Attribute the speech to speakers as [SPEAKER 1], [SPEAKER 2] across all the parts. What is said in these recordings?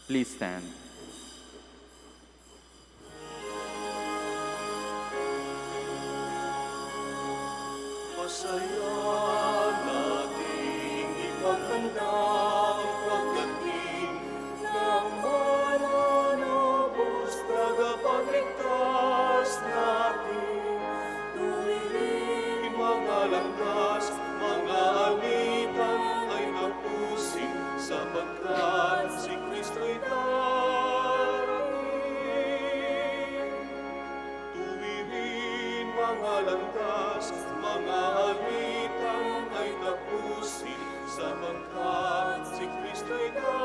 [SPEAKER 1] Please stand.
[SPEAKER 2] Masaya nating ipaghanda ang pagdating ng mananapos tagapagligtas natin. Tuwirin mga landas, mga alitan ay tapusin sapagkat si Kristo'y darating. Tuwirin mga landas, mga alitan ay tapusin sapagkat si Kristo'y darating.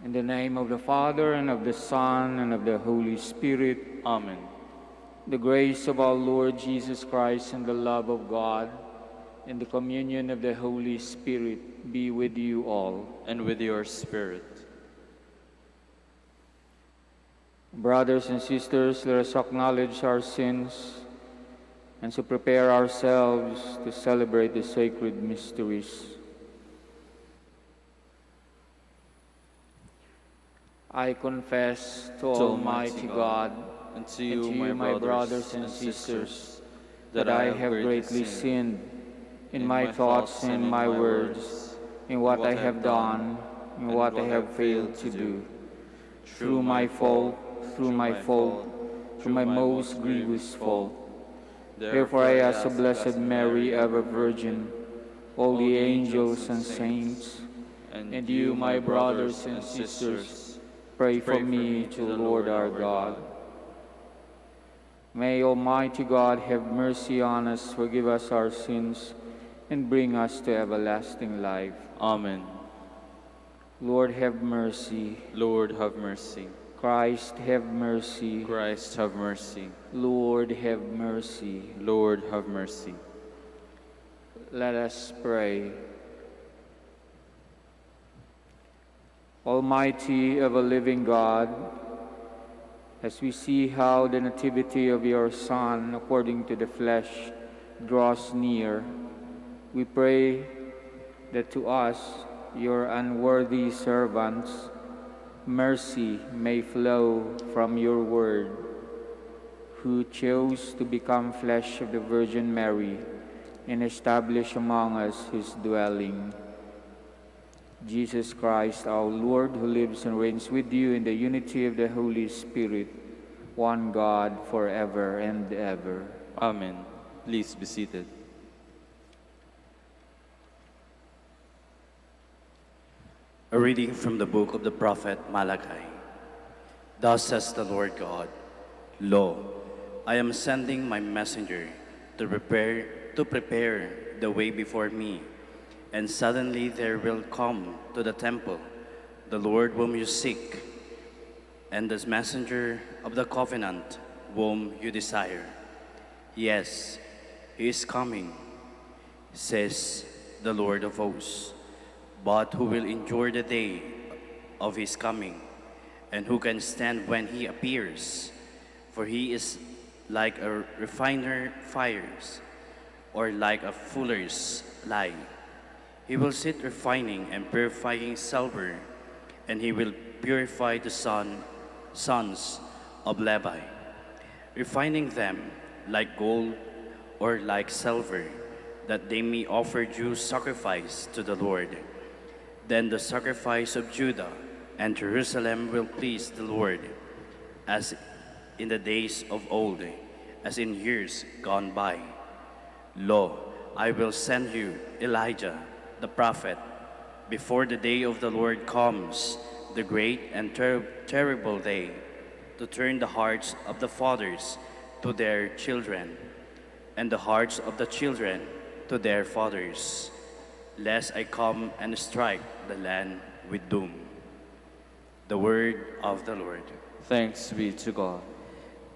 [SPEAKER 3] In the name of the Father, and of the Son, and of the Holy Spirit.
[SPEAKER 1] Amen.
[SPEAKER 3] The grace of our Lord Jesus Christ, and the love of God, and the communion of the Holy Spirit be with you all.
[SPEAKER 1] And with your spirit.
[SPEAKER 3] Brothers and sisters, let us acknowledge our sins and to prepare ourselves to celebrate the sacred mysteries. I confess to Almighty God
[SPEAKER 1] and to
[SPEAKER 3] and
[SPEAKER 1] you,
[SPEAKER 3] to you, my brothers and sisters, that I have greatly sinned in my thoughts and in my words, in what I have done, in what I have failed to do, through my fault, through my most grievous fault. Therefore I ask the Blessed Mary, ever Virgin, all the angels and saints, and you, my brothers and sisters, pray for me to the Lord our God. May Almighty God have mercy on us, forgive us our sins, and bring us to everlasting life.
[SPEAKER 1] Amen.
[SPEAKER 3] Lord, have mercy.
[SPEAKER 1] Lord, have mercy.
[SPEAKER 3] Christ, have mercy.
[SPEAKER 1] Christ, have mercy.
[SPEAKER 3] Lord, have mercy.
[SPEAKER 1] Lord, have mercy.
[SPEAKER 3] Let us pray. Almighty, ever-living God, as we see how the nativity of your Son, according to the flesh, draws near, we pray that to us, your unworthy servants, mercy may flow from your word, who chose to become flesh of the Virgin Mary and establish among us his dwelling. Jesus Christ, our Lord, who lives and reigns with you in the unity of the Holy Spirit, one God, forever and ever.
[SPEAKER 1] Amen. Please be seated.
[SPEAKER 2] A reading from the book of the prophet Malachi. Thus says the Lord God, Lo, I am sending my messenger to prepare the way before me. And suddenly there will come to the temple the Lord whom you seek, and the messenger of the covenant whom you desire. Yes, he is coming, says the Lord of hosts. But who will endure the day of his coming, and who can stand when he appears? For he is like a refiner fires, or like a fuller's lye. He will sit refining and purifying silver, and he will purify the sons of Levi, refining them like gold or like silver, that they may offer due sacrifice to the Lord. Then the sacrifice of Judah and Jerusalem will please the Lord, as in the days of old, as in years gone by. Lo, I will send you Elijah, the prophet, before the day of the Lord comes, the great and terrible day, to turn the hearts of the fathers to their children, and the hearts of the children to their fathers, lest I come and strike the land with doom. The word of the Lord.
[SPEAKER 1] Thanks be to God.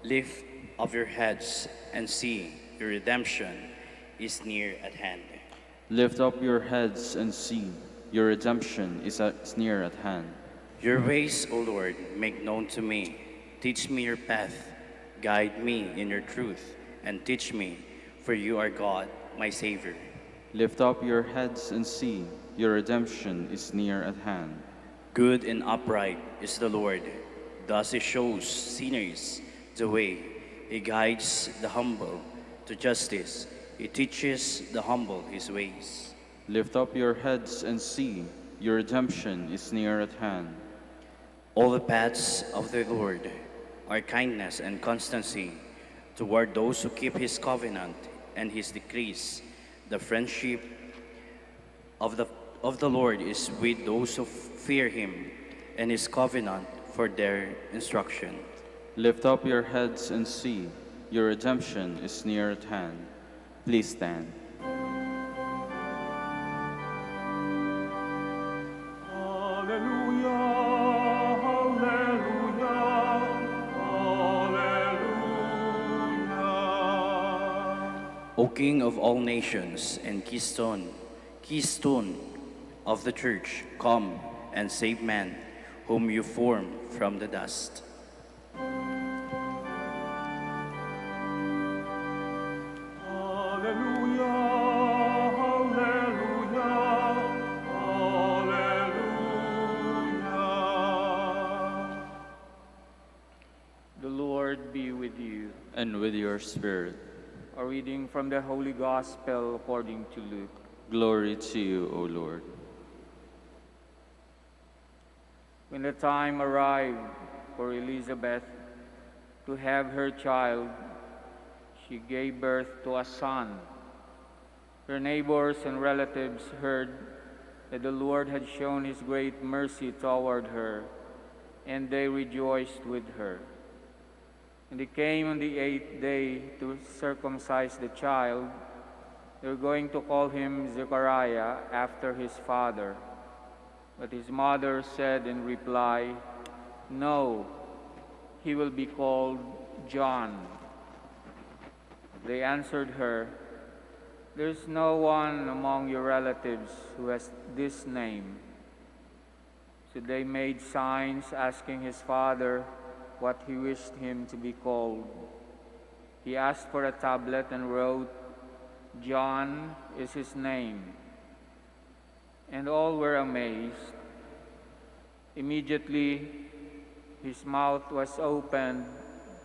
[SPEAKER 2] Lift up your heads and see, your redemption is near at hand.
[SPEAKER 1] Lift up your heads and see, your redemption is near at hand.
[SPEAKER 2] Your ways, O Lord, make known to me. Teach me your path. Guide me in your truth, and teach me, for you are God, my Savior.
[SPEAKER 1] Lift up your heads and see, your redemption is near at hand.
[SPEAKER 2] Good and upright is the Lord. Thus he shows sinners the way. He guides the humble to justice. He teaches the humble his ways.
[SPEAKER 1] Lift up your heads and see, your redemption is near at hand.
[SPEAKER 2] All the paths of the Lord are kindness and constancy toward those who keep his covenant and his decrees. The friendship of the Lord is with those who fear him, and his covenant for their instruction.
[SPEAKER 1] Lift up your heads and see, your redemption is near at hand. Please stand.
[SPEAKER 2] O King of all nations and keystone of the church, come and save man, whom you form from the dust.
[SPEAKER 3] The Lord be with you.
[SPEAKER 1] And with your spirit.
[SPEAKER 3] A reading from the Holy Gospel according to Luke.
[SPEAKER 1] Glory to you, O Lord.
[SPEAKER 3] When the time arrived for Elizabeth to have her child, she gave birth to a son. Her neighbors and relatives heard that the Lord had shown his great mercy toward her, and they rejoiced with her. And they came on the 8th day to circumcise the child. They were going to call him Zechariah after his father. But his mother said in reply, "No, he will be called John." They answered her, "There's no one among your relatives who has this name." So they made signs asking his father what he wished him to be called. He asked for a tablet and wrote, "John is his name." And all were amazed. Immediately his mouth was opened,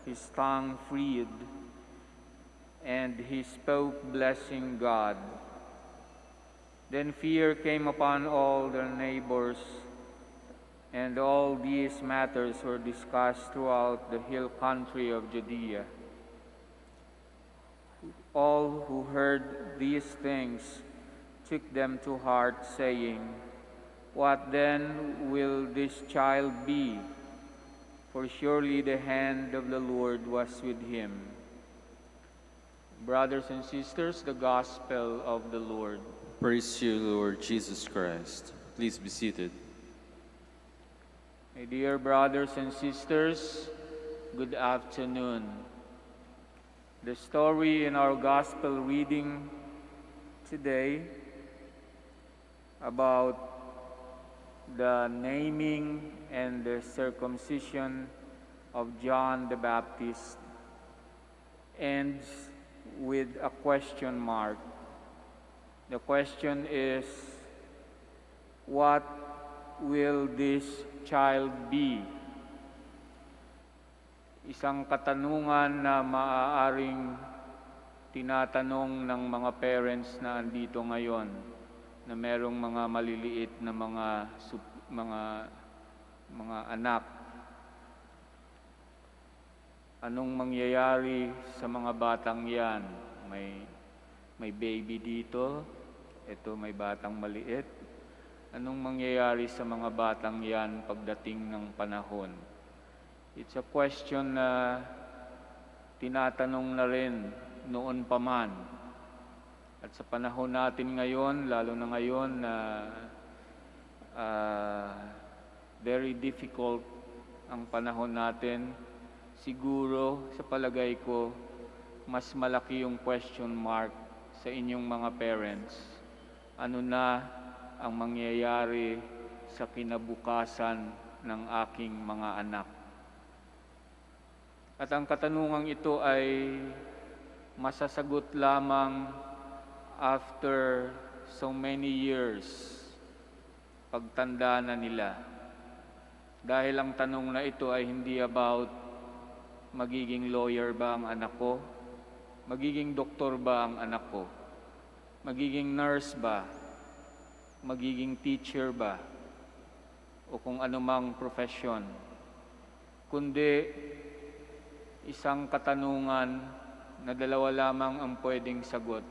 [SPEAKER 3] his tongue freed, and he spoke, blessing God. Then fear came upon all their neighbors, and all these matters were discussed throughout the hill country of Judea. All who heard these things took them to heart, saying, "What then will this child be? For surely the hand of the Lord was with him." Brothers and sisters, the Gospel of the Lord.
[SPEAKER 1] Praise you, Lord Jesus Christ. Please be seated.
[SPEAKER 3] My dear brothers and sisters, good afternoon. The story in our Gospel reading today about the naming and the circumcision of John the Baptist ends with a question mark. The question is, what will this child be? Isang katanungan na maaaring tinatanong ng mga parents na andito ngayon, na merong mga maliliit na mga anak. Anong mangyayari sa mga batang yan? May baby dito, ito may batang maliit. Anong mangyayari sa mga batang yan pagdating ng panahon? It's a question na tinatanong na rin noon pa man. At sa panahon natin ngayon, lalo na ngayon na very difficult ang panahon natin, siguro sa palagay ko, mas malaki yung question mark sa inyong mga parents. Ano na ang mangyayari sa kinabukasan ng aking mga anak? At ang katanungang ito ay masasagot lamang after so many years, pagtanda na nila. Dahil ang tanong na ito ay hindi about magiging lawyer ba ang anak ko, magiging doktor ba ang anak ko, magiging nurse ba, magiging teacher ba, o kung anumang profession, kundi isang katanungan na dalawa lamang ang pwedeng sagot.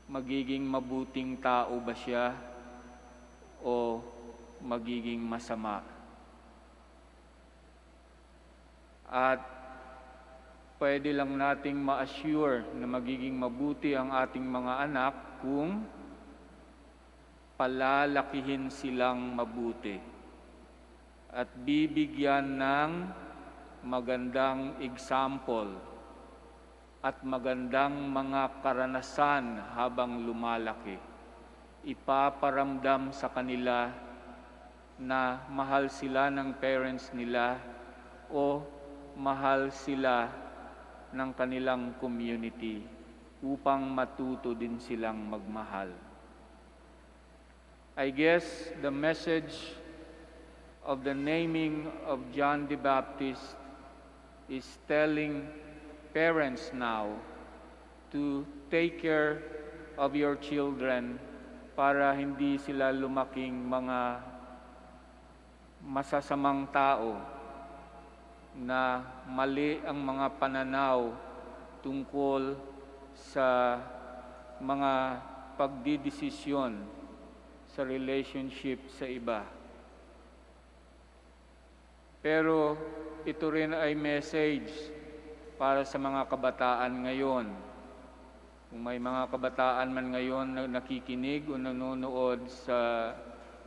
[SPEAKER 3] Magiging mabuting tao ba siya o magiging masama? At pwede lang nating ma-assure na magiging mabuti ang ating mga anak kung palalakihin silang mabuti at bibigyan ng magandang example at magandang mga karanasan habang lumalaki. Ipaparamdam sa kanila na mahal sila ng parents nila o mahal sila ng kanilang community upang matuto din silang magmahal. I guess the message of the naming of John the Baptist is telling parents now to take care of your children para hindi sila lumaking mga masasamang tao na mali ang mga pananaw tungkol sa mga pagdidesisyon sa relationship sa iba. Pero ito rin ay message para sa mga kabataan ngayon. Kung may mga kabataan man ngayon na nakikinig o nanonood sa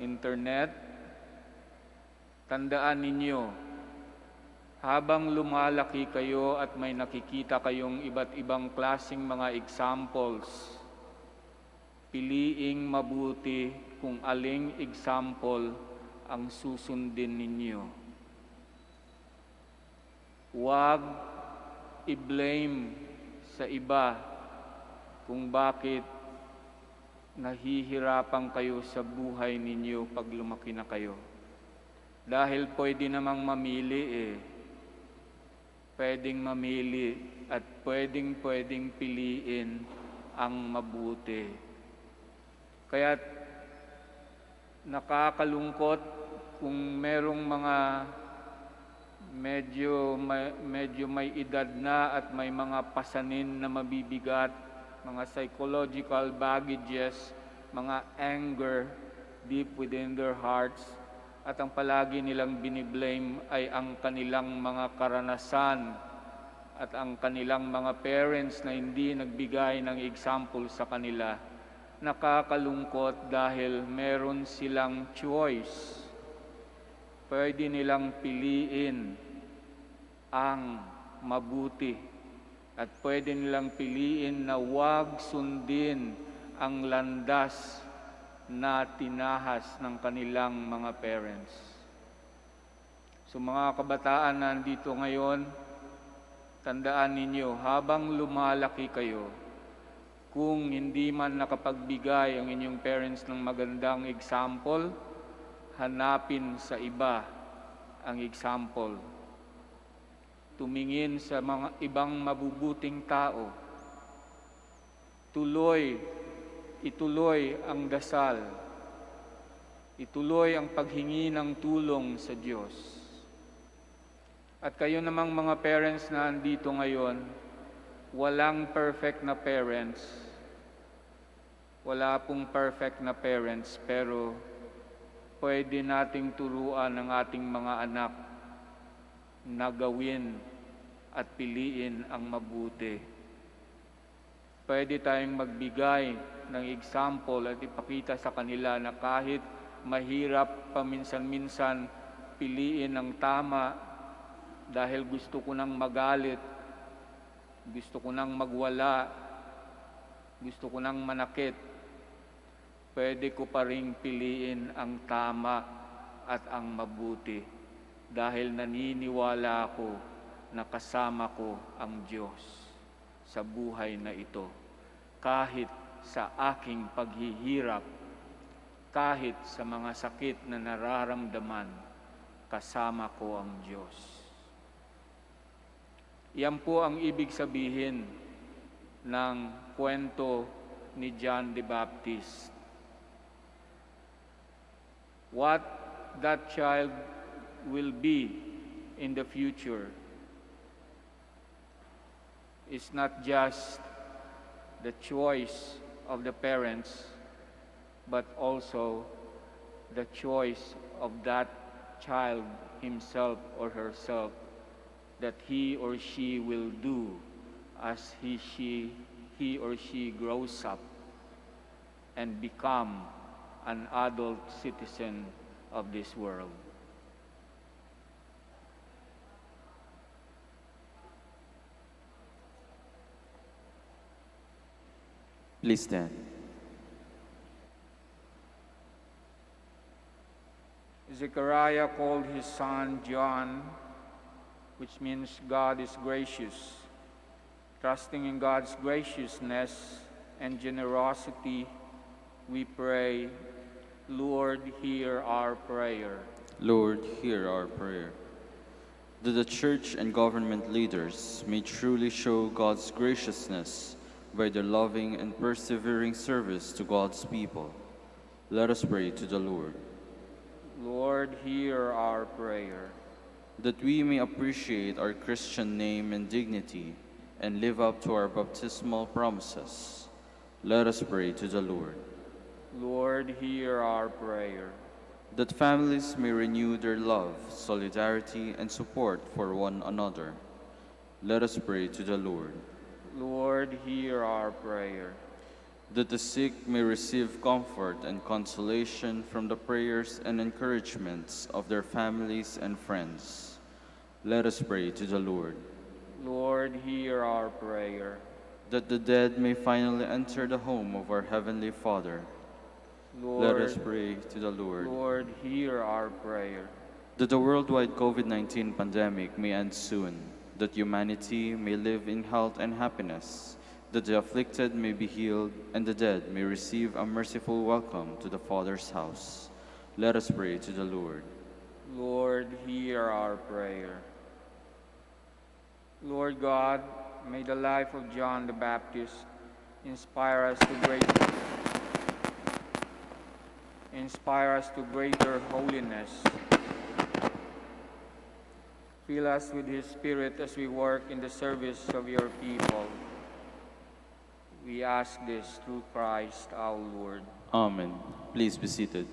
[SPEAKER 3] internet, tandaan ninyo, habang lumalaki kayo at may nakikita kayong iba't ibang klaseng mga examples, piliing mabuti kung aling example ang susundin ninyo. Huwag i-blame sa iba kung bakit nahihirapan kayo sa buhay ninyo pag lumaki na kayo. Dahil pwede namang mamili Pwedeng mamili at pwedeng piliin ang mabuti. Kaya nakakalungkot kung merong mga medyo may edad na at may mga pasanin na mabibigat, mga psychological baggages, mga anger deep within their hearts, at ang palagi nilang biniblame ay ang kanilang mga karanasan at ang kanilang mga parents na hindi nagbigay ng example sa kanila. Nakakalungkot dahil meron silang choice. Pwede nilang piliin ang mabuti at pwede nilang piliin na huwag sundin ang landas na tinahas ng kanilang mga parents. So mga kabataan na nandito ngayon, tandaan ninyo, habang lumalaki kayo, kung hindi man nakapagbigay ang inyong parents ng magandang example, hanapin sa iba ang example. Tumingin sa mga ibang mabubuting tao. Ituloy ang dasal. Ituloy ang paghingi ng tulong sa Diyos. At kayo namang mga parents na andito ngayon, walang perfect na parents. Wala pong perfect na parents, pero pwede nating turuan ang ating mga anak na gawin at piliin ang mabuti. Pwede tayong magbigay ng example at ipakita sa kanila na kahit mahirap paminsan-minsan piliin ang tama dahil gusto ko nang magalit, gusto ko nang magwala, gusto ko nang manakit, pwede ko pa ring piliin ang tama at ang mabuti dahil naniniwala ako na kasama ko ang Diyos sa buhay na ito. kahit sa aking paghihirap, kahit sa mga sakit na nararamdaman, kasama ko ang Diyos. Yan po ang ibig sabihin ng kwento ni John the Baptist. What that child will be in the future is not just the choice of the parents, but also the choice of that child himself or herself, that he or she will do as he or she grows up and become an adult citizen of this world.
[SPEAKER 1] Please stand.
[SPEAKER 3] Zechariah called his son John, which means God is gracious. Trusting in God's graciousness and generosity, we pray, Lord, hear our prayer.
[SPEAKER 1] Lord, hear our prayer. That the church and government leaders may truly show God's graciousness by their loving and persevering service to God's people. Let us pray to the Lord.
[SPEAKER 3] Lord, hear our prayer.
[SPEAKER 1] That we may appreciate our Christian name and dignity and live up to our baptismal promises. Let us pray to the Lord.
[SPEAKER 3] Lord, hear our prayer.
[SPEAKER 1] That families may renew their love, solidarity, and support for one another. Let us pray to the Lord.
[SPEAKER 3] Lord, hear our prayer.
[SPEAKER 1] That the sick may receive comfort and consolation from the prayers and encouragements of their families and friends. Let us pray to the Lord.
[SPEAKER 3] Lord, hear our prayer.
[SPEAKER 1] That the dead may finally enter the home of our Heavenly Father.
[SPEAKER 3] Lord,
[SPEAKER 1] Let us pray to the Lord.
[SPEAKER 3] Lord, hear our prayer.
[SPEAKER 1] That the worldwide COVID-19 pandemic may end soon. That humanity may live in health and happiness. That the afflicted may be healed, and the dead may receive a merciful welcome to the Father's house. Let us pray to the Lord.
[SPEAKER 3] Lord, hear our prayer. Lord God, may the life of John the Baptist inspire us to greater holiness. Fill us with His Spirit as we work in the service of your people. We ask this through Christ our Lord.
[SPEAKER 1] Amen. Please be seated.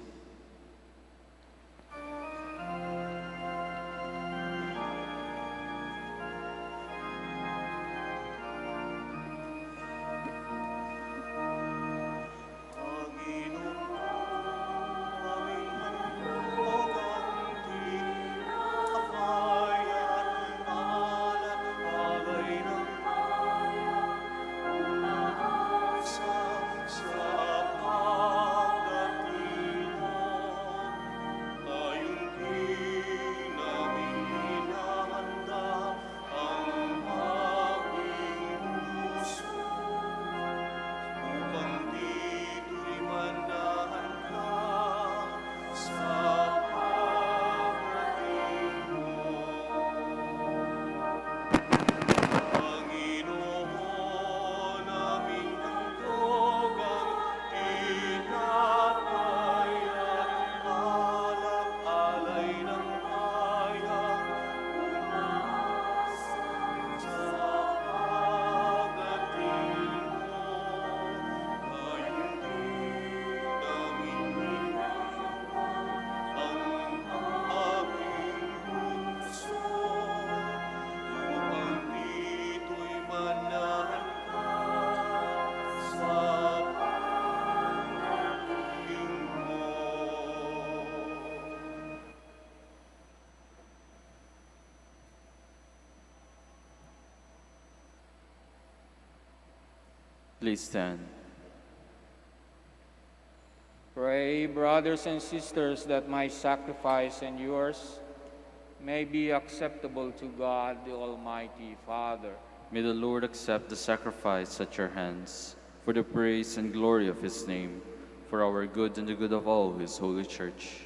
[SPEAKER 1] Please stand.
[SPEAKER 3] Pray, brothers and sisters, that my sacrifice and yours may be acceptable to God, the Almighty Father.
[SPEAKER 1] May the Lord accept the sacrifice at your hands for the praise and glory of his name, for our good and the good of all his holy church.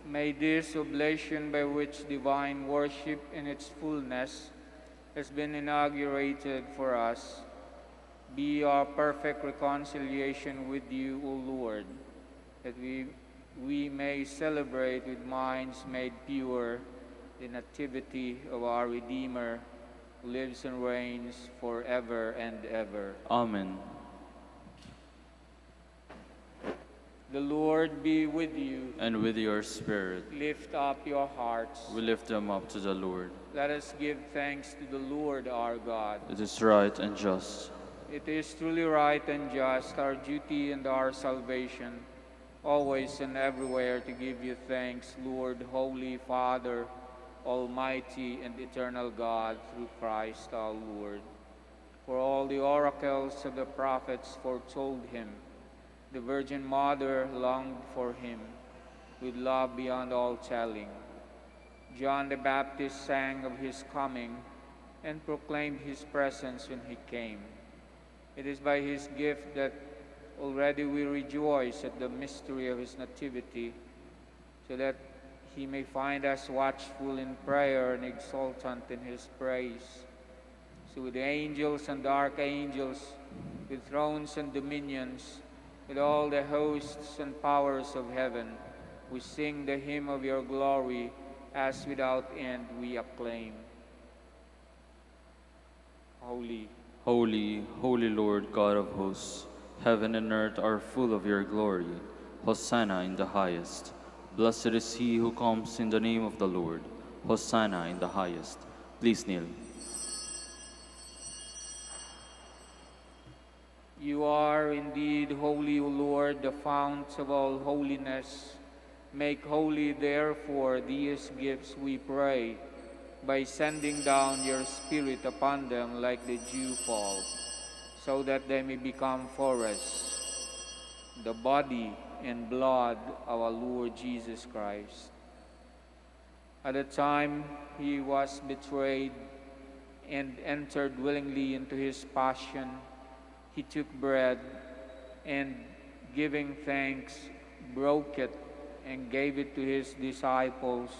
[SPEAKER 3] May this oblation by which divine worship in its fullness has been inaugurated for us be our perfect reconciliation with you, O Lord, that we may celebrate with minds made pure the nativity of our Redeemer, who lives and reigns forever and ever.
[SPEAKER 1] Amen.
[SPEAKER 3] The Lord be with you.
[SPEAKER 1] And with your spirit,
[SPEAKER 3] Lift up your hearts.
[SPEAKER 1] we lift them up to the Lord.
[SPEAKER 3] Let us give thanks to the Lord our God.
[SPEAKER 1] It is right and just.
[SPEAKER 3] It is truly right and just, our duty and our salvation, always and everywhere to give you thanks, Lord, Holy Father, Almighty and eternal God, through Christ our Lord. For all the oracles of the prophets foretold him, the Virgin Mother longed for him, with love beyond all telling. John the Baptist sang of his coming and proclaimed his presence when he came. It is by his gift that already we rejoice at the mystery of his nativity, so that he may find us watchful in prayer and exultant in his praise. So with the angels and archangels, with thrones and dominions, with all the hosts and powers of heaven, we sing the hymn of your glory, as without end we acclaim. Holy,
[SPEAKER 1] Holy, holy Lord God of hosts, heaven and earth are full of your glory. Hosanna in the highest. Blessed is he who comes in the name of the Lord. Hosanna in the highest. Please kneel.
[SPEAKER 3] you are indeed holy, O Lord, the fount of all holiness. Make holy, therefore, these gifts, we pray, by sending down your Spirit upon them like the dewfall, so that they may become for us the body and blood of our Lord Jesus Christ. At the time he was betrayed and entered willingly into his passion, he took bread and, giving thanks, broke it and gave it to his disciples,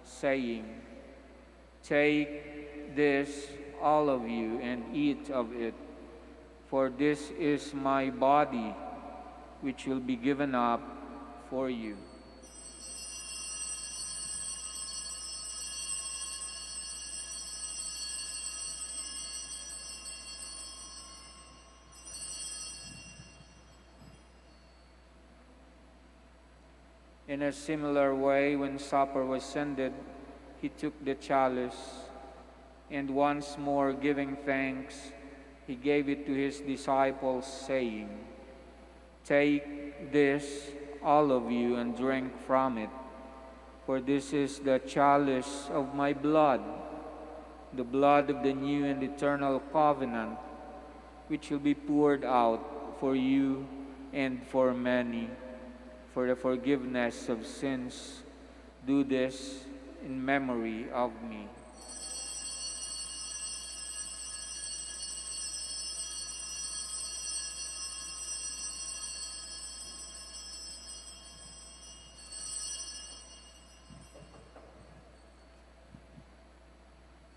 [SPEAKER 3] saying, "Take this, all of you, and eat of it, for this is my body, which will be given up for you." In a similar way, when supper was ended, he took the chalice, and once more giving thanks, he gave it to his disciples, saying, "Take this, all of you, and drink from it, for this is the chalice of my blood, the blood of the new and eternal covenant, which will be poured out for you and for many, for the forgiveness of sins. Do this in memory of me."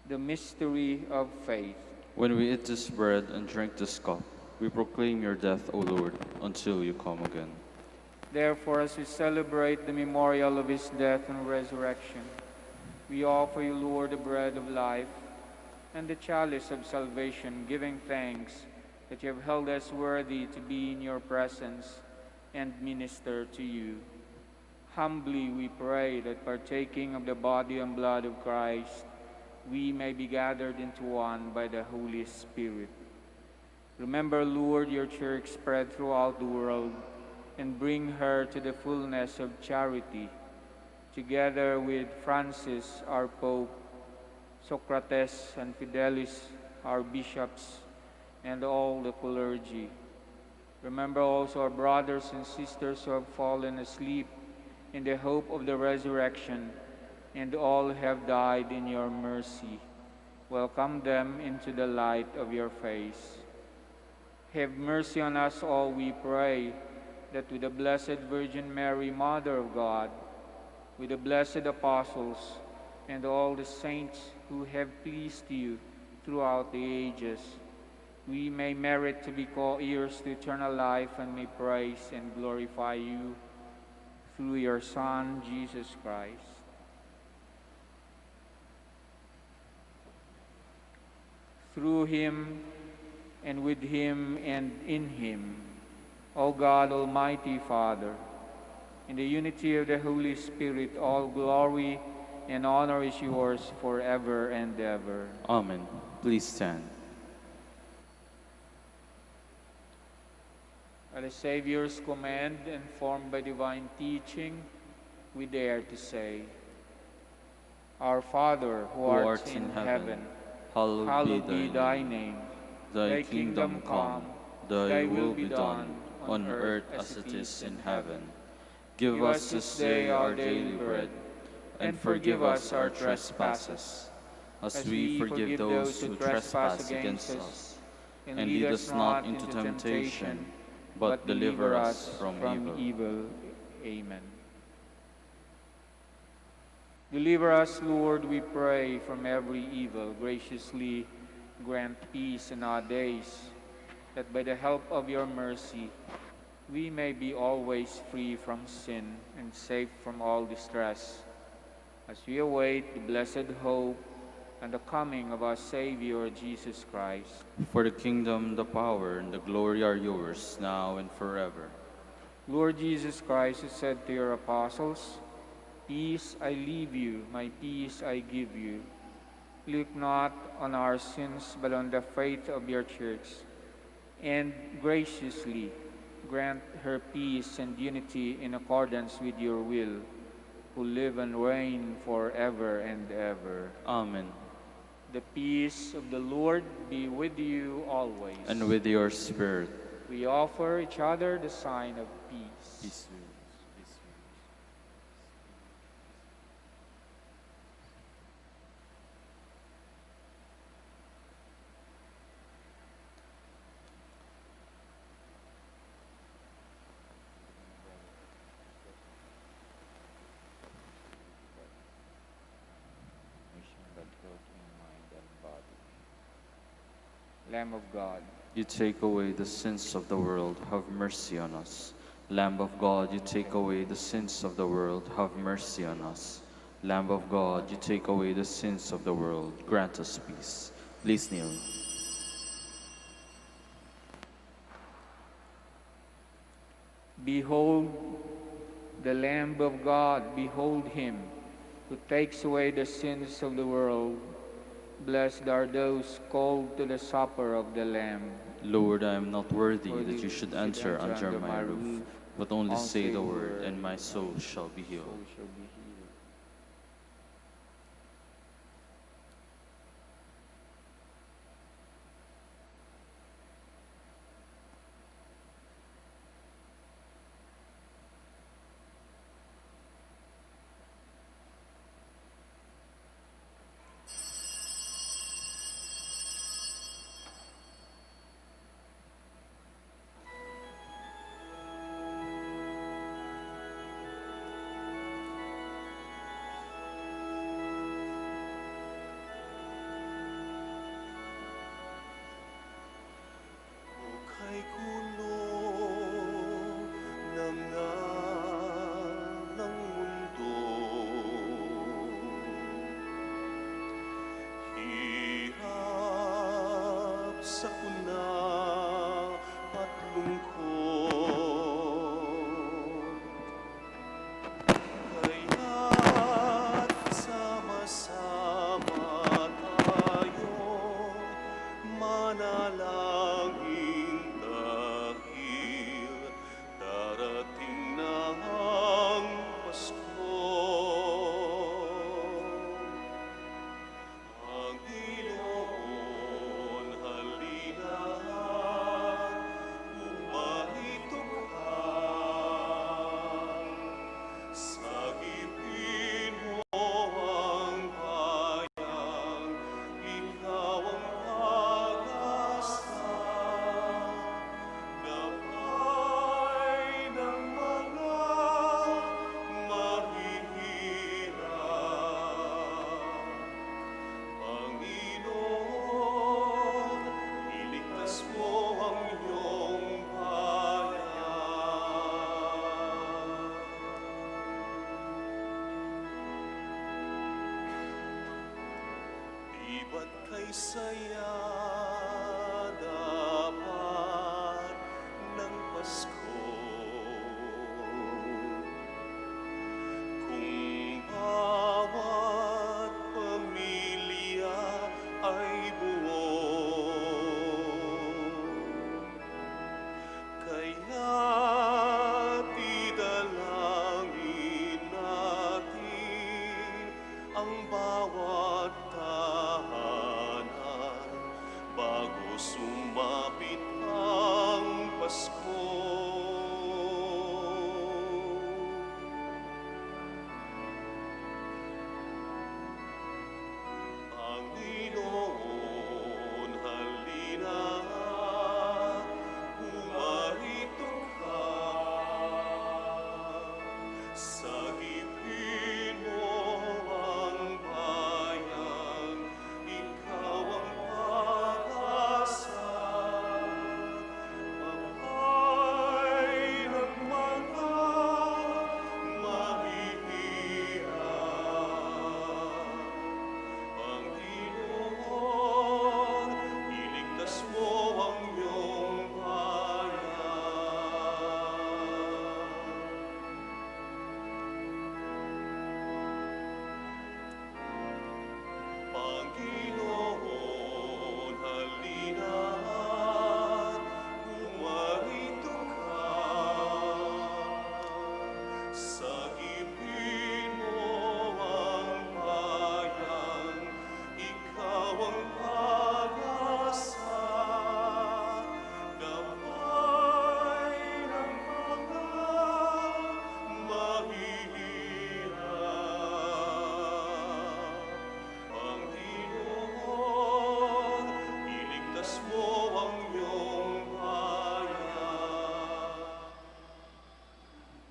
[SPEAKER 3] The mystery of faith.
[SPEAKER 1] When we eat this bread and drink this cup, we proclaim your death, O Lord, until you come again.
[SPEAKER 3] Therefore, as we celebrate the memorial of his death and resurrection, we offer you, Lord, the bread of life and the chalice of salvation, giving thanks that you have held us worthy to be in your presence and minister to you. Humbly we pray that, partaking of the body and blood of Christ, we may be gathered into one by the Holy Spirit. Remember, Lord, your church spread throughout the world, and bring her to the fullness of charity, together with Francis, our Pope, Socrates and Fidelis, our bishops, and all the clergy. Remember also our brothers and sisters who have fallen asleep in the hope of the resurrection, and all have died in your mercy. Welcome them into the light of your face. Have mercy on us all, we pray, that with the Blessed Virgin Mary, Mother of God, with the blessed apostles, and all the saints who have pleased you throughout the ages, we may merit to be co-heirs to eternal life and may praise and glorify you through your Son, Jesus Christ. Through him, and with him, and in him, O God, Almighty Father, in the unity of the Holy Spirit, all glory and honor is yours forever and ever.
[SPEAKER 1] Amen. Please stand.
[SPEAKER 3] At the Savior's command, and formed by divine teaching, we dare to say, Our Father, who art in heaven, hallowed be thy name.
[SPEAKER 1] Thy kingdom come, thy will be done, on earth as it is in heaven. Give us this day our daily bread, and forgive us our trespasses, as we forgive those who trespass against us. And lead us not into temptation, but deliver us from evil.
[SPEAKER 3] Amen. Deliver us, Lord, we pray, from every evil. Graciously grant peace in our days, that by the help of your mercy we may be always free from sin and safe from all distress, as we await the blessed hope and the coming of our Savior, Jesus Christ.
[SPEAKER 1] For the kingdom, the power, and the glory are yours, now and forever.
[SPEAKER 3] Lord Jesus Christ, who said to your apostles, Peace I leave you, my peace I give you. Look not on our sins, but on the faith of your church, and graciously grant her peace and unity in accordance with your will, who live and reign forever and ever.
[SPEAKER 1] Amen.
[SPEAKER 3] The peace of the Lord be with you always.
[SPEAKER 1] And with your spirit.
[SPEAKER 3] We offer each other the sign of peace.
[SPEAKER 1] Peace.
[SPEAKER 3] Lamb of God,
[SPEAKER 1] You take away the sins of the world, have mercy on us. Lamb of God, you take away the sins of the world, have mercy on us. Lamb of God, you take away the sins of the world, grant us peace. Please kneel.
[SPEAKER 3] behold the Lamb of God, behold him who takes away the sins of the world. Blessed are those called to the supper of the Lamb.
[SPEAKER 1] Lord, I am not worthy that you should enter under my roof, but only say the word, and my soul shall be healed.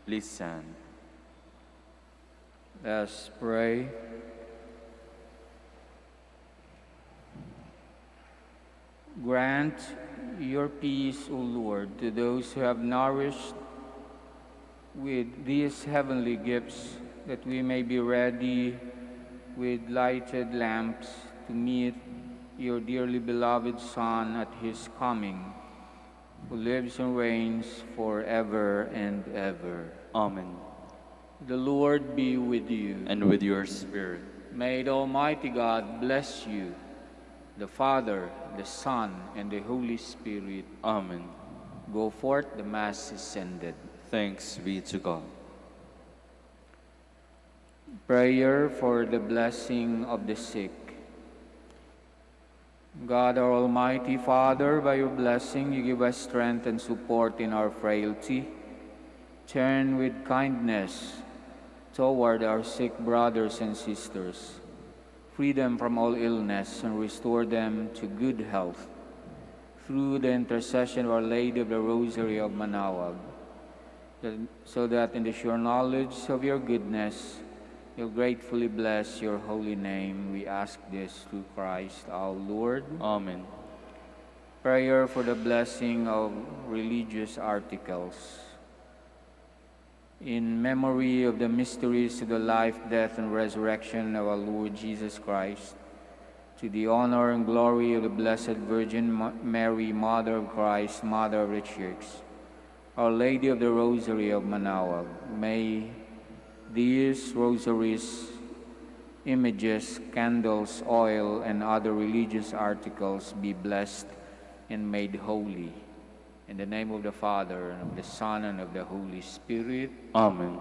[SPEAKER 1] Please stand.
[SPEAKER 3] Let us pray. Grant your peace, O Lord, to those who have nourished with these heavenly gifts, that we may be ready with lighted lamps to meet your dearly beloved Son at his coming, who lives and reigns forever and ever.
[SPEAKER 1] Amen.
[SPEAKER 3] The Lord be with you.
[SPEAKER 1] And with your spirit.
[SPEAKER 3] May the Almighty God bless you, the Father, the Son, and the Holy Spirit.
[SPEAKER 1] Amen.
[SPEAKER 3] Go forth, the Mass is ended.
[SPEAKER 1] Thanks be to God.
[SPEAKER 3] Prayer for the blessing of the sick. God, our Almighty Father, by your blessing you give us strength and support in our frailty. Turn with kindness toward our sick brothers and sisters. Free them from all illness and restore them to good health. Through the intercession of Our Lady of the Rosary of Manaoag, so that in the sure knowledge of your goodness, you'll gratefully bless your holy name. We ask this through Christ our Lord.
[SPEAKER 1] Amen.
[SPEAKER 3] Prayer for the blessing of religious articles. In memory of the mysteries of the life, death, and resurrection of our Lord Jesus Christ, to the honor and glory of the Blessed Virgin Mary, Mother of Christ, Mother of the Church, Our Lady of the Rosary of Manaoag, may these rosaries, images, candles, oil, and other religious articles be blessed and made holy. In the name of the Father, and of the Son, and of the Holy Spirit.
[SPEAKER 1] Amen.